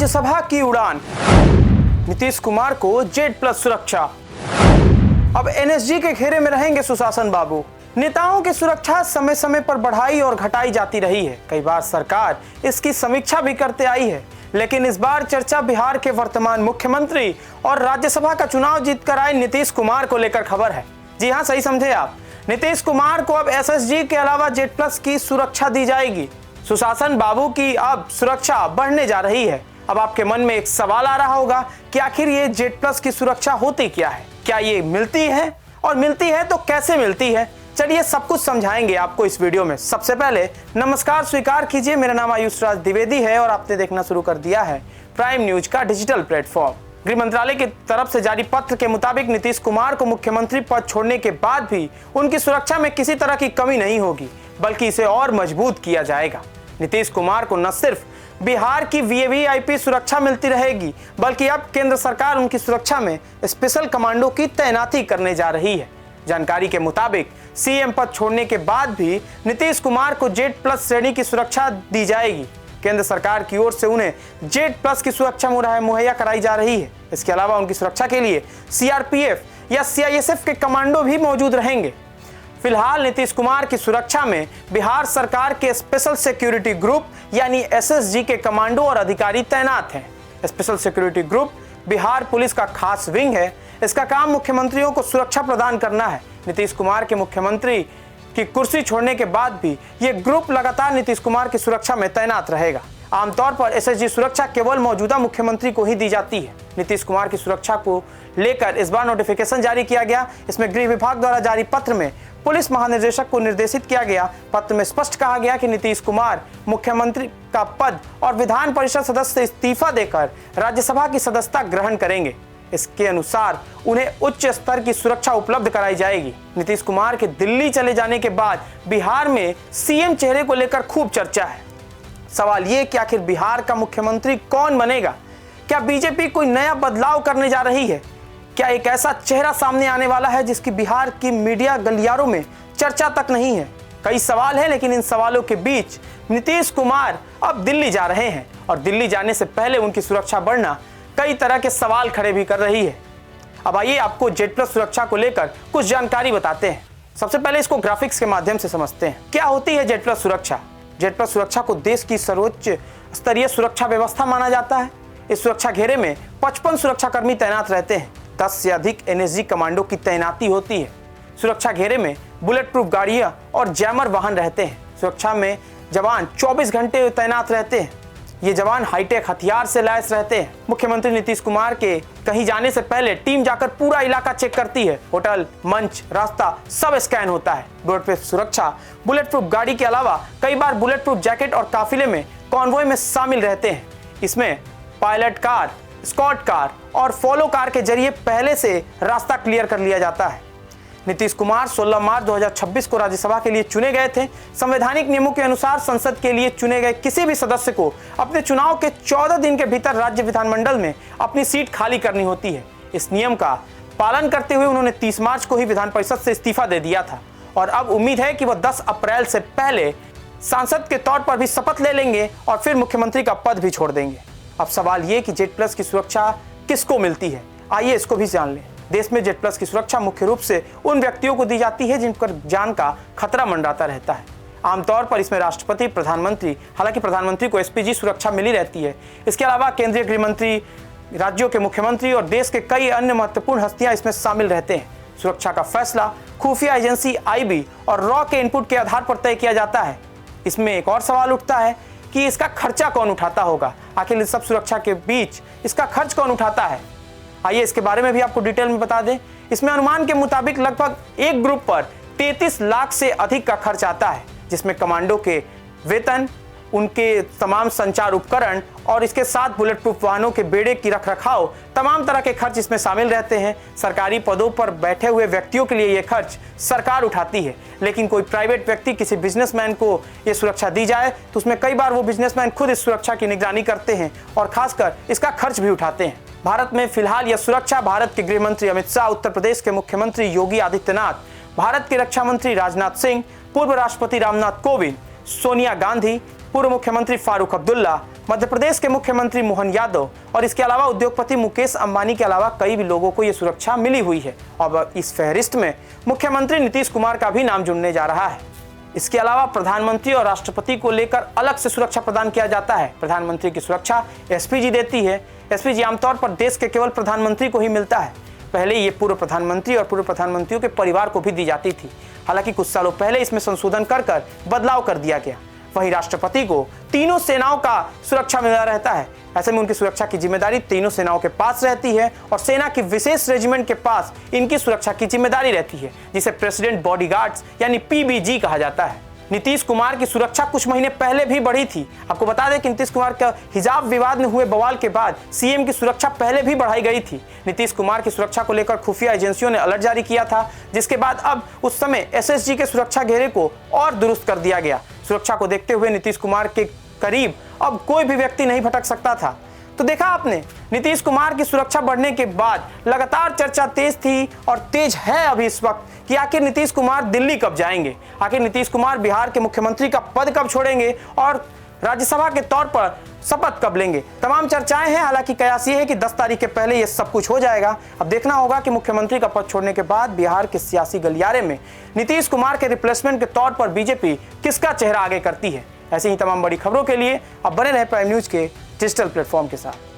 राज्यसभा की उड़ान, नीतीश कुमार को जेड+ सुरक्षा। अब एनएसजी के घेरे में रहेंगे सुशासन बाबू। नेताओं की सुरक्षा समय समय पर बढ़ाई और घटाई जाती रही है। कई बार सरकार इसकी समीक्षा भी करते आई है, लेकिन इस बार चर्चा बिहार के वर्तमान मुख्यमंत्री और राज्यसभा का चुनाव जीतकर आए नीतीश कुमार को लेकर खबर है। जी हां, सही समझे आप। नीतीश कुमार को अब एसएसजी के अलावा जेड+ की सुरक्षा दी जाएगी। सुशासन बाबू की अब सुरक्षा बढ़ने जा रही है। अब आपके मन में एक सवाल आ रहा होगा कि आखिर ये जेड+ की सुरक्षा होती क्या है, क्या ये मिलती है, और मिलती है तो कैसे मिलती है? चलिए सब कुछ समझाएंगे आपको इस वीडियो में। सबसे पहले नमस्कार स्वीकार कीजिए, मेरा नाम आयुष राज द्विवेदी है और आपने देखना शुरू कर दिया है प्राइम न्यूज का डिजिटल प्लेटफॉर्म। गृह मंत्रालय की तरफ से जारी पत्र के मुताबिक नीतीश कुमार को मुख्यमंत्री पद छोड़ने के बाद भी उनकी सुरक्षा में किसी तरह की कमी नहीं होगी, बल्कि इसे और मजबूत किया जाएगा। नीतीश कुमार को न सिर्फ बिहार की वीवीआईपी सुरक्षा मिलती रहेगी, बल्कि अब केंद्र सरकार उनकी सुरक्षा में स्पेशल कमांडो की तैनाती करने जा रही है। जानकारी के मुताबिक सीएम पद छोड़ने के बाद भी नीतीश कुमार को जेड+ श्रेणी की सुरक्षा दी जाएगी। केंद्र सरकार की ओर से उन्हें जेड+ की सुरक्षा मुहैया कराई जा रही है। इसके अलावा उनकी सुरक्षा के लिए सीआरपीएफ या सीआईएसएफ के कमांडो भी मौजूद रहेंगे। फिलहाल नीतीश कुमार की सुरक्षा में बिहार सरकार के स्पेशल सिक्योरिटी ग्रुप यानी एसएसजी के कमांडो और अधिकारी तैनात हैं। Special security group Bihar police का खास विंग है। इसका काम मुख्यमंत्रियों को सुरक्षा प्रदान करना है। नीतीश कुमार के मुख्यमंत्री की कुर्सी छोड़ने के बाद भी ये ग्रुप लगातार नीतीश कुमार की सुरक्षा में तैनात रहेगा। आमतौर पर एसएसजी सुरक्षा केवल मौजूदा मुख्यमंत्री को ही दी जाती है। नीतीश कुमार की सुरक्षा को लेकर इस बार नोटिफिकेशन जारी किया गया। इसमें गृह विभाग द्वारा जारी पत्र में पुलिस महानिदेशक को निर्देशित किया गया। पत्र में स्पष्ट कहा गया कि नीतीश कुमार मुख्यमंत्री का पद और विधान परिषद सदस्य से इस्तीफा देकर राज्यसभा की सदस्यता ग्रहण करेंगे। इसके अनुसार उन्हें उच्च स्तर की सुरक्षा उपलब्ध कराई जाएगी। नीतीश कुमार के दिल्ली चले जाने के बाद बिहार में सीएम चेहरे को लेकर खूब चर्चा है। सवाल ये कि आखिर बिहार का मुख्यमंत्री कौन बनेगा? क्या बीजेपी कोई नया बदलाव करने जा रही है? क्या एक ऐसा चेहरा सामने आने वाला है जिसकी बिहार की मीडिया गलियारों में चर्चा तक नहीं है? कई सवाल हैं, लेकिन इन सवालों के बीच नीतीश कुमार अब दिल्ली जा रहे हैं और दिल्ली जाने से पहले उनकी सुरक्षा बढ़ना कई तरह के सवाल खड़े भी कर रही है। अब आइए आपको जेड+ सुरक्षा को लेकर कुछ जानकारी बताते हैं। सबसे पहले इसको ग्राफिक्स के माध्यम से समझते हैं। क्या होती है जेड+ सुरक्षा? जेड+ सुरक्षा को देश की सर्वोच्च स्तरीय सुरक्षा व्यवस्था माना जाता है। इस सुरक्षा घेरे में 55 सुरक्षाकर्मी तैनात रहते हैं। 10 से अधिक एनएसजी कमांडो की तैनाती होती है। सुरक्षा घेरे में बुलेट प्रूफ गाड़ियां और जैमर वाहन रहते हैं। सुरक्षा में जवान 24 घंटे तैनात रहते हैं। ये जवान हाईटेक हथियार से लैस रहते हैं। मुख्यमंत्री नीतीश कुमार के कहीं जाने से पहले टीम जाकर पूरा इलाका चेक करती है। होटल, मंच, रास्ता सब स्कैन होता है। बुलेट प्रूफ सुरक्षा बुलेट प्रूफ गाड़ी के अलावा कई बार बुलेट प्रूफ जैकेट और काफिले में कॉन्वॉय में शामिल रहते हैं। इसमें पायलट कार, स्कॉट कार और फॉलो कार के जरिए पहले से रास्ता क्लियर कर लिया जाता है। नीतीश कुमार 16 मार्च 2026 को राज्यसभा के लिए चुने गए थे। संवैधानिक नियमों के अनुसार संसद के लिए चुने गए किसी भी सदस्य को अपने चुनाव के 14 दिन के भीतर राज्य विधानमंडल में अपनी सीट खाली करनी होती है। इस नियम का पालन करते हुए उन्होंने 30 मार्च को ही विधान परिषद से इस्तीफा दे दिया था और अब उम्मीद है कि वह 10 अप्रैल से पहले सांसद के तौर पर भी शपथ ले लेंगे और फिर मुख्यमंत्री का पद भी छोड़ देंगे। अब सवाल ये कि जेड+ की सुरक्षा किसको मिलती है, आइए इसको भी जान लें। देश में जेड+ की सुरक्षा मुख्य रूप से उन व्यक्तियों को दी जाती है जिन पर जान का खतरा मंडराता रहता है। आमतौर पर इसमें राष्ट्रपति, प्रधानमंत्री, हालांकि प्रधानमंत्री को एसपीजी सुरक्षा मिली रहती है। इसके अलावा केंद्रीय गृह मंत्री, राज्यों के मुख्यमंत्री और देश के कई अन्य महत्वपूर्ण हस्तियां इसमें शामिल रहते हैं। सुरक्षा का फैसला खुफिया एजेंसी आईबी और रॉ के इनपुट के आधार पर तय किया जाता है। इसमें एक और सवाल उठता है कि इसका खर्चा कौन उठाता होगा? आखिर इस सब सुरक्षा के बीच इसका खर्च कौन उठाता है? आइए इसके बारे में भी आपको डिटेल में बता दें। इसमें अनुमान के मुताबिक लगभग एक ग्रुप पर 33 लाख से अधिक का खर्च आता है, जिसमें कमांडो के वेतन, उनके तमाम संचार उपकरण और इसके साथ बुलेट प्रूफ वाहनों के बेड़े की रखरखाव, तमाम तरह के खर्च इसमें शामिल रहते हैं। सरकारी पदों पर बैठे हुए व्यक्तियों के लिए ये खर्च सरकार उठाती है, लेकिन कोई प्राइवेट व्यक्ति, किसी बिजनेसमैन को ये सुरक्षा दी जाए तो उसमें कई बार वो बिजनेसमैन खुद इस सुरक्षा की निगरानी करते हैं और खासकर इसका खर्च भी उठाते हैं। भारत में फिलहाल यह सुरक्षा भारत के गृह मंत्री अमित शाह, उत्तर प्रदेश के मुख्यमंत्री योगी आदित्यनाथ, भारत के रक्षा मंत्री राजनाथ सिंह, पूर्व राष्ट्रपति रामनाथ कोविंद, सोनिया गांधी, पूर्व मुख्यमंत्री फारूक अब्दुल्ला, मध्य प्रदेश के मुख्यमंत्री मोहन यादव और इसके अलावा उद्योगपति मुकेश अंबानी के अलावा कई भी लोगों को यह सुरक्षा मिली हुई है। और इस फहरिस्त में मुख्यमंत्री नीतीश कुमार का भी नाम जुड़ने जा रहा है। इसके अलावा प्रधानमंत्री और राष्ट्रपति को लेकर अलग से सुरक्षा प्रदान किया जाता है। प्रधानमंत्री की सुरक्षा एसपीजी देती है। एसपीजी आमतौर पर देश के केवल प्रधानमंत्री को ही मिलता है। पहले ये पूर्व प्रधानमंत्री और पूर्व प्रधानमंत्रियों के परिवार को भी दी जाती थी। हालांकि कुछ सालों पहले इसमें संशोधन कर बदलाव कर दिया गया। वहीं राष्ट्रपति को तीनों सेनाओं का सुरक्षा मिला रहता है। ऐसे में उनकी सुरक्षा की जिम्मेदारी तीनों सेनाओं के पास रहती है और सेना की विशेष रेजिमेंट के पास इनकी सुरक्षा की जिम्मेदारी रहती है, जिसे प्रेसिडेंट बॉडीगार्ड्स यानी पीबीजी कहा जाता है। नीतीश कुमार की सुरक्षा कुछ महीने पहले भी बढ़ी थी। आपको बता दें कि नीतीश कुमार का हिजाब विवाद में हुए बवाल के बाद सीएम की सुरक्षा पहले भी बढ़ाई गई थी। नीतीश कुमार की सुरक्षा को लेकर खुफिया एजेंसियों ने अलर्ट जारी किया था, जिसके बाद अब उस समय एसएसजी के सुरक्षा घेरे को और दुरुस्त कर दिया गया। सुरक्षा को देखते हुए नीतीश कुमार के करीब अब कोई भी व्यक्ति नहीं भटक सकता था। तो देखा आपने, नीतीश कुमार की सुरक्षा बढ़ने के बाद लगातार चर्चा तेज थी और तेज है अभी इस वक्त कि आखिर नीतीश कुमार दिल्ली कब जाएंगे, आखिर नीतीश कुमार बिहार के मुख्यमंत्री का पद कब छोड़ेंगे और राज्यसभा के तौर पर शपथ कब लेंगे। तमाम चर्चाएं हैं। हालांकि कयास ये है कि 10 तारीख के पहले ये सब कुछ हो जाएगा। अब देखना होगा कि मुख्यमंत्री का पद छोड़ने के बाद बिहार के सियासी गलियारे में नीतीश कुमार के रिप्लेसमेंट के तौर पर बीजेपी किसका चेहरा आगे करती है। ऐसी ही तमाम बड़ी खबरों के लिए अब बने रहे प्राइम न्यूज के डिजिटल प्लेटफॉर्म के साथ।